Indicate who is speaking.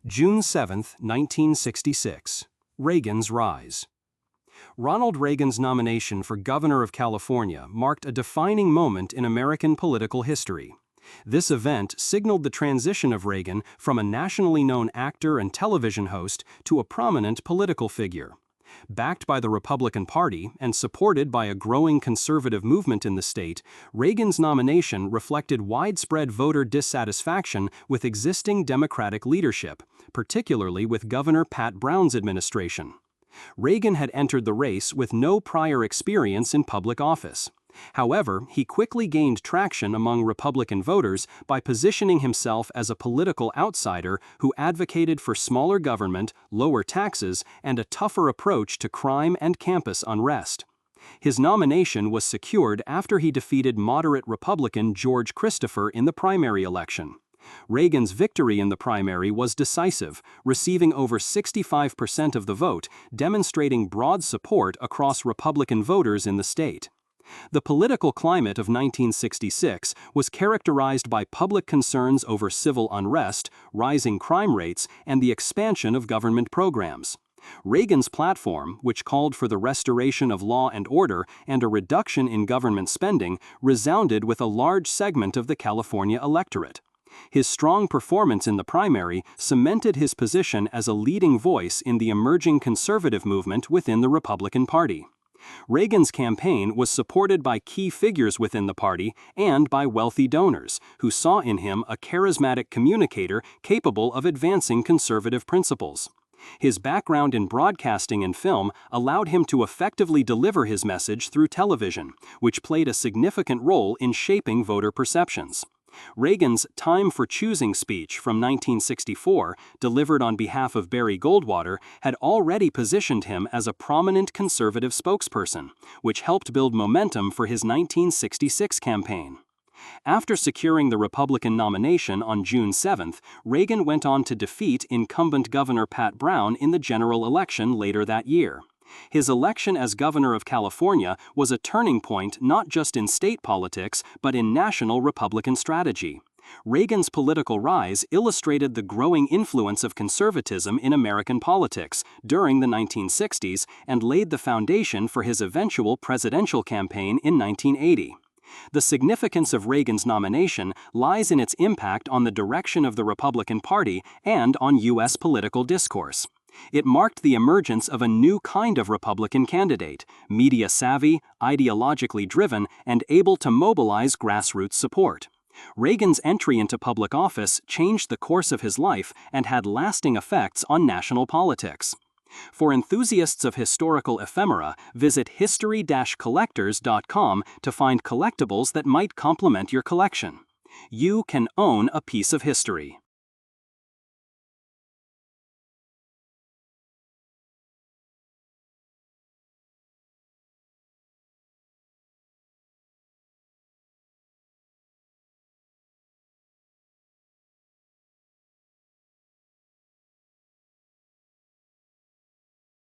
Speaker 1: June 7, 1966. Reagan's rise. Ronald Reagan's nomination for governor of California marked a defining moment in American political history. This event signaled the transition of Reagan from a nationally known actor and television host to a prominent political figure. Backed by the Republican Party and supported by a growing conservative movement in the state, Reagan's nomination reflected widespread voter dissatisfaction with existing Democratic leadership, particularly with Governor Pat Brown's administration. Reagan had entered the race with no prior experience in public office. However, he quickly gained traction among Republican voters by positioning himself as a political outsider who advocated for smaller government, lower taxes, and a tougher approach to crime and campus unrest. His nomination was secured after he defeated moderate Republican George Christopher in the primary election. Reagan's victory in the primary was decisive, receiving over 65% of the vote, demonstrating broad support across Republican voters in the state. The political climate of 1966 was characterized by public concerns over civil unrest, rising crime rates, and the expansion of government programs. Reagan's platform, which called for the restoration of law and order and a reduction in government spending, resounded with a large segment of the California electorate. His strong performance in the primary cemented his position as a leading voice in the emerging conservative movement within the Republican Party. Reagan's campaign was supported by key figures within the party and by wealthy donors, who saw in him a charismatic communicator capable of advancing conservative principles. His background in broadcasting and film allowed him to effectively deliver his message through television, which played a significant role in shaping voter perceptions. Reagan's Time for Choosing speech from 1964, delivered on behalf of Barry Goldwater, had already positioned him as a prominent conservative spokesperson, which helped build momentum for his 1966 campaign. After securing the Republican nomination on June 7th, Reagan went on to defeat incumbent Governor Pat Brown in the general election later that year. His election as governor of California was a turning point not just in state politics but in national Republican strategy. Reagan's political rise illustrated the growing influence of conservatism in American politics during the 1960s and laid the foundation for his eventual presidential campaign in 1980. The significance of Reagan's nomination lies in its impact on the direction of the Republican Party and on U.S. political discourse. It marked the emergence of a new kind of Republican candidate, media-savvy, ideologically driven, and able to mobilize grassroots support. Reagan's entry into public office changed the course of his life and had lasting effects on national politics. For enthusiasts of historical ephemera, visit history-collectors.com to find collectibles that might complement your collection. You can own a piece of history.